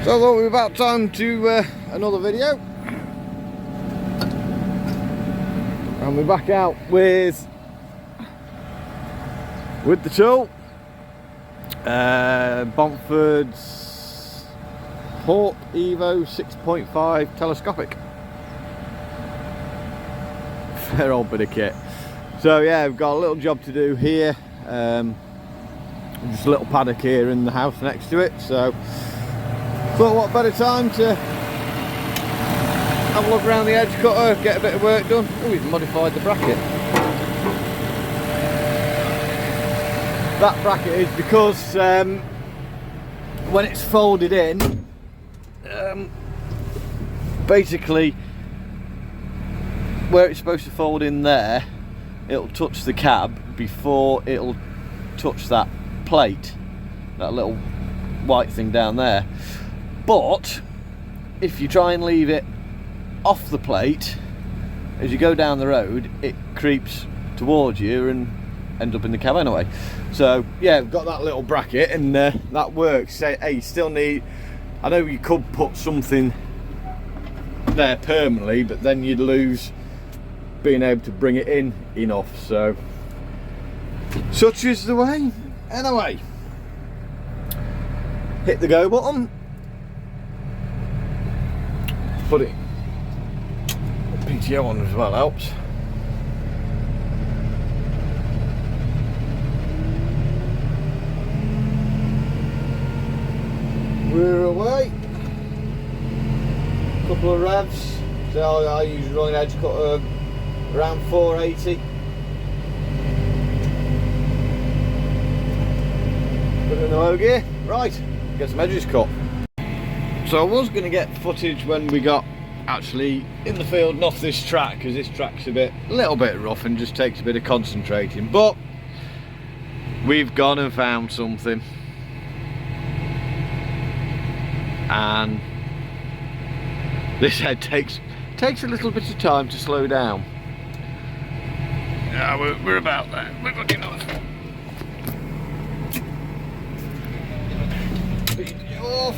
So I thought we were about time to another video, and we're back out with the tool, Bomford's Hawk Evo 6.5 telescopic. Fair old bit of kit. So yeah, we've got a little job to do here, just a little paddock here in the house next to it, so thought what better time to have a look around the edge cutter, get a bit of work done. Oh, we've modified the bracket. That bracket is because when it's folded in, basically where it's supposed to fold in there, it'll touch the cab before it'll touch that plate, that little white thing down there. But if you try and leave it off the plate, as you go down the road, it creeps towards you and ends up in the cab anyway. So yeah, we've got that little bracket, and that works. Hey, you still need, I know you could put something there permanently, but then you'd lose being able to bring it in enough. So such is the way. Anyway, hit the go button. Put it PTO on as well helps. We're away. Couple of revs. So I usually run an edge cutter around 480. Put it in the low gear. Right, get some edges cut. So I was going to get footage when we got actually in the field and off this track, because this track's a little bit rough and just takes a bit of concentrating, but we've gone and found something, and this head takes a little bit of time to slow down. Yeah, we're about there. We're good enough. Speed it off.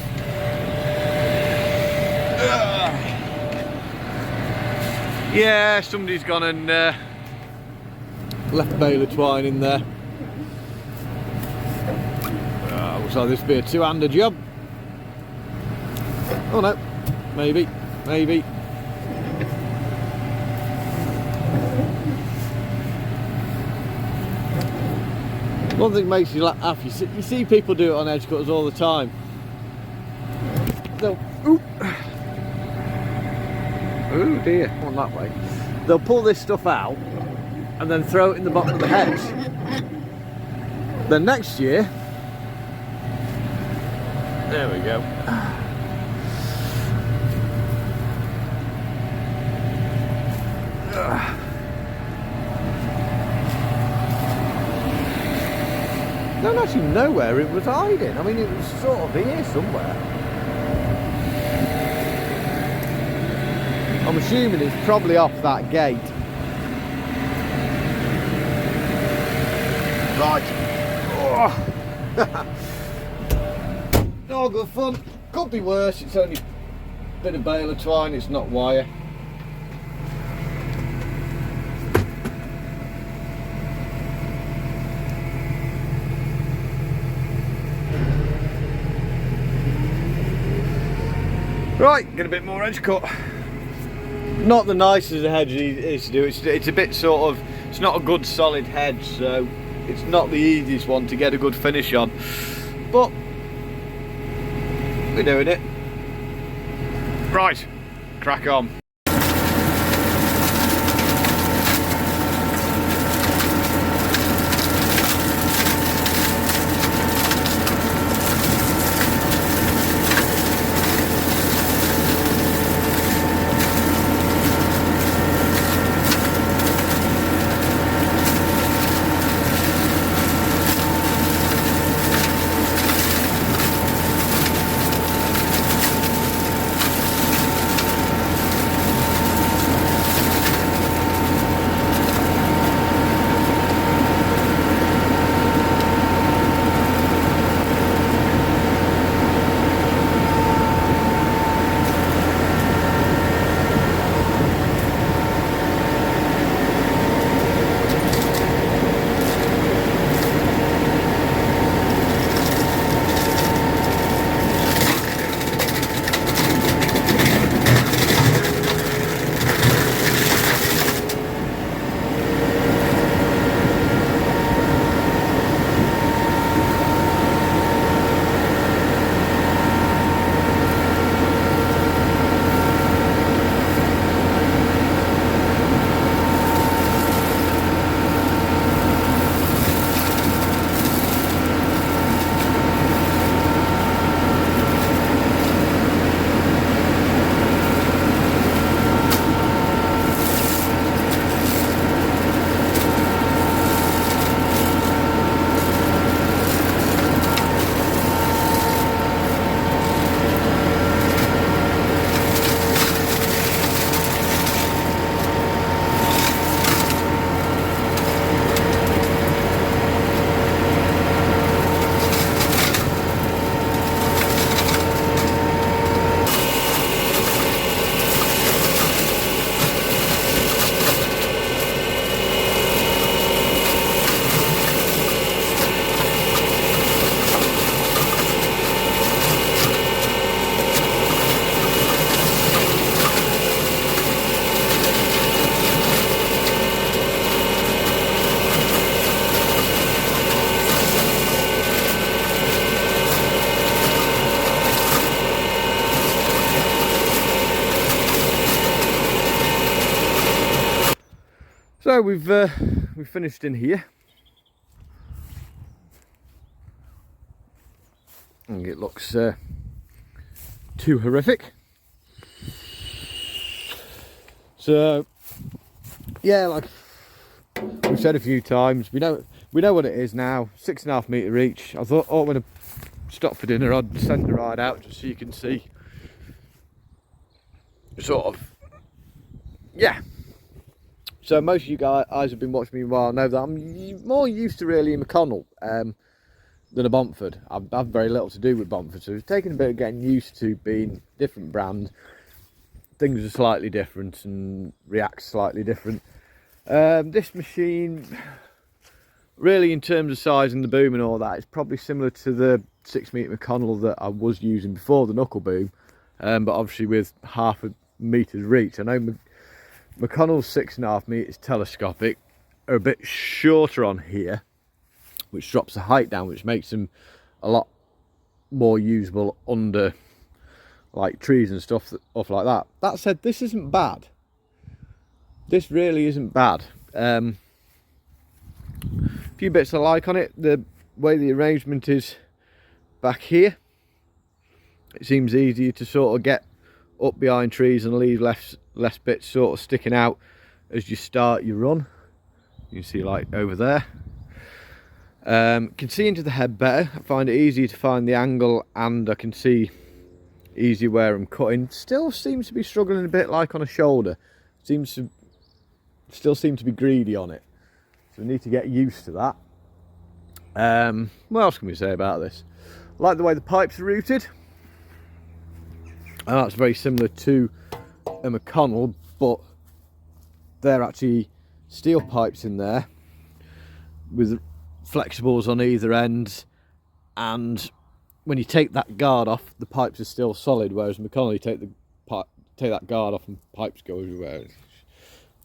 Yeah, somebody's gone and left a bale of twine in there. Looks like this will be a two-hander job. Oh no, maybe. One thing makes you laugh, you see people do it on edge cutters all the time. They'll, oh dear, on that way. They'll pull this stuff out and then throw it in the bottom of the hedge. Then next year, there we go. I don't actually know where it was hiding. I mean, it was sort of here somewhere. I'm assuming it's probably off that gate. Right. Oh. Oh, good fun. Could be worse. It's only a bit of bale of twine. It's not wire. Right, get a bit more edge cut. Not the nicest hedge is to do. It's a bit sort of, it's not a good solid hedge, so it's not the easiest one to get a good finish on. But we're doing it. Right, crack on. So we've finished in here. I think it looks too horrific. So yeah, like we've said a few times, we know what it is now. 6.5 metre each. I thought, oh, when I stop for dinner, I'd send the ride out just so you can see. Sort of, yeah. So most of you guys have been watching me a while know that I'm more used to really a McConnell than a Bomford. I've had very little to do with Bomford, so it's taken a bit of getting used to being different brand. Things are slightly different and react slightly different. This machine, really in terms of size and the boom and all that, it's probably similar to the 6 metre McConnell that I was using before the knuckle boom, but obviously with half a meter's reach. I know McConnell's 6.5 metres telescopic are a bit shorter on here, which drops the height down, which makes them a lot more usable under like trees and stuff like that. That said, this isn't bad. This really isn't bad. A few bits I like on it. The way the arrangement is back here, it seems easier to sort of get up behind trees and leave less bits sort of sticking out as you start your run. You can see like over there. Can see into the head better. I find it easier to find the angle, and I can see easier where I'm cutting. Still seems to be struggling a bit like on a shoulder. Still seem to be greedy on it. So we need to get used to that. What else can we say about this? I like the way the pipes are routed. And that's very similar to a McConnell, but they're actually steel pipes in there with flexibles on either end, and when you take that guard off, the pipes are still solid, whereas McConnell, you take that guard off and pipes go everywhere. It's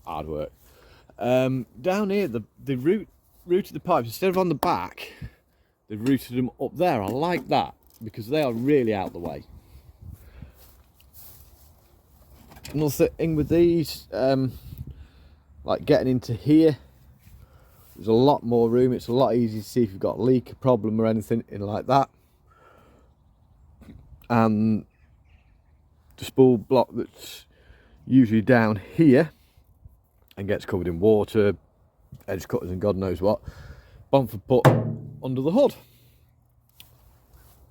hard work. Down here, the routed the pipes, instead of on the back, they've routed them up there. I like that because they are really out of the way. Another thing with these, like getting into here, there's a lot more room. It's a lot easier to see if you've got a leak, a problem or anything in like that. And the spool block that's usually down here and gets covered in water, edge cutters and God knows what, Bomford put under the hood.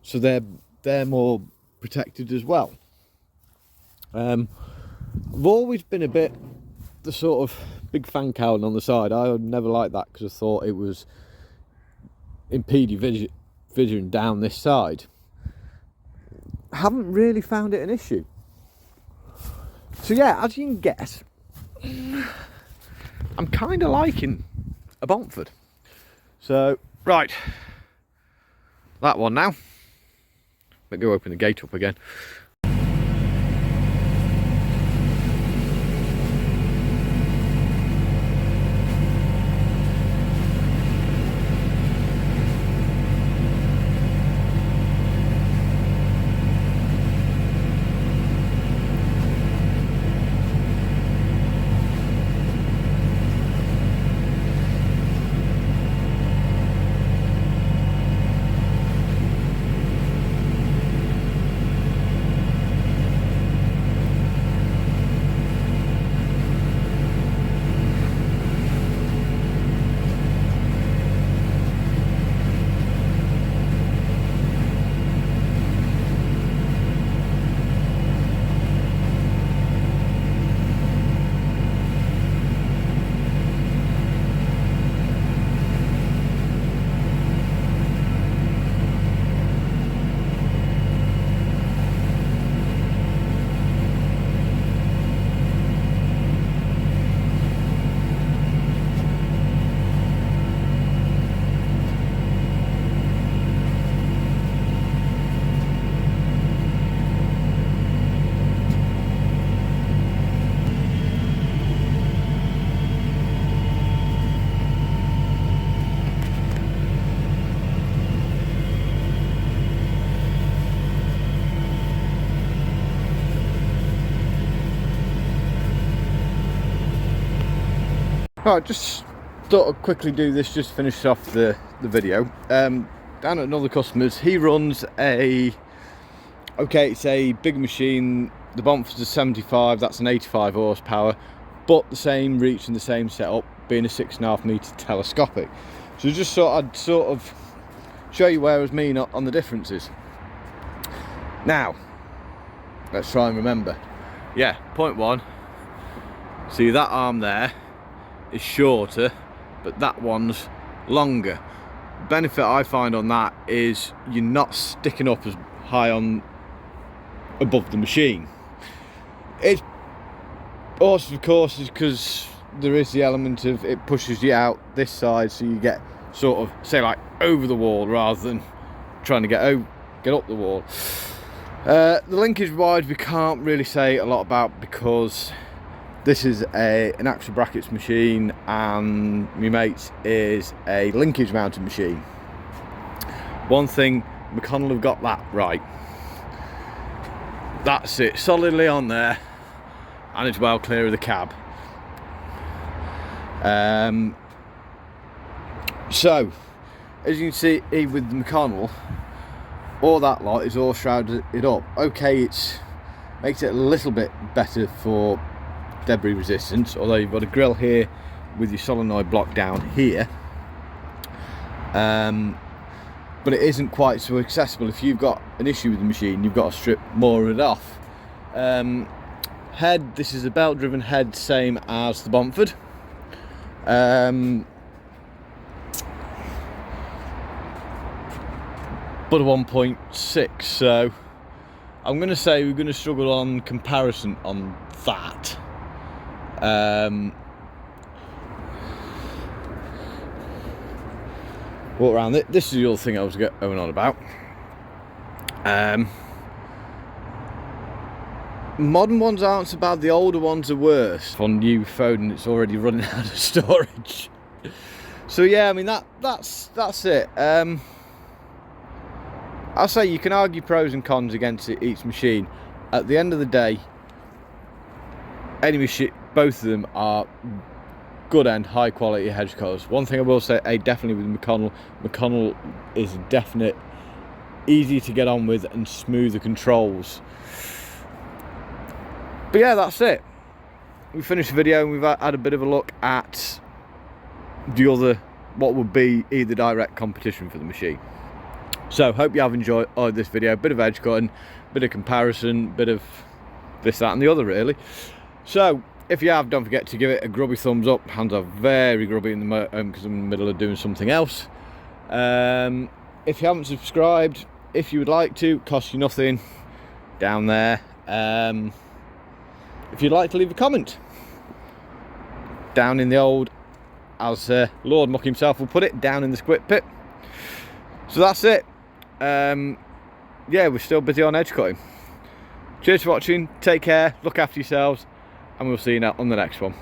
So they're more protected as well. I've always been a bit the sort of big fan cowling on the side. I would never like that because I thought it was impeding vision down this side. Haven't really found it an issue. So yeah, as you can guess, I'm kind of liking a Bomford. So right, that one now. Let go open the gate up again. Right, just thought I'd quickly do this, just to finish off the video. Down at another customer's, he runs a, okay, it's a big machine. The Bomford's a 75, that's an 85 horsepower, but the same reach and the same setup, being a 6.5 metre telescopic. So just thought I'd sort of show you where I was mean on the differences. Now, let's try and remember. Yeah, point one. See, that arm there is shorter, but that one's longer. Benefit I find on that is you're not sticking up as high on above the machine. It's also, of course, is because there is the element of it pushes you out this side, so you get sort of, say, like over the wall rather than trying to get up the wall. The linkage wide we can't really say a lot about, because this is an axle brackets machine and my mate's is a linkage mounted machine. One thing, McConnell have got that right. That's it, solidly on there, and it's well clear of the cab. So, as you can see with the McConnell, all that lot is all shrouded up. Okay, it makes it a little bit better for debris resistance, although you've got a grill here with your solenoid block down here. But it isn't quite so accessible. If you've got an issue with the machine, you've got to strip more of it off. Head, this is a belt driven head, same as the Bomford. But a 1.6, so I'm going to say we're going to struggle on comparison on that. Walk around it. This is the other thing I was going on about. Modern ones aren't so bad, the older ones are worse. On new phone, it's already running out of storage. So yeah, I mean that's it. I'll say you can argue pros and cons against each machine. At the end of the day, any machine, both of them are good and high quality hedge cutters. One thing I will say, definitely with McConnell is definite, easy to get on with and smoother controls. But yeah, that's it. We finished the video and we've had a bit of a look at the other, what would be either direct competition for the machine. So hope you have enjoyed this video. Bit of edge cutting, bit of comparison, bit of this, that and the other really. So if you have, don't forget to give it a grubby thumbs up. Hands are very grubby in the moment because I'm in the middle of doing something else. If you haven't subscribed, if you would like to, costs you nothing, down there. If you'd like to leave a comment, down in the old, as Lord Muck himself will put it, down in the squid pit. So that's it. Yeah, we're still busy on edge cutting. Cheers for watching, take care, look after yourselves, and we'll see you now on the next one.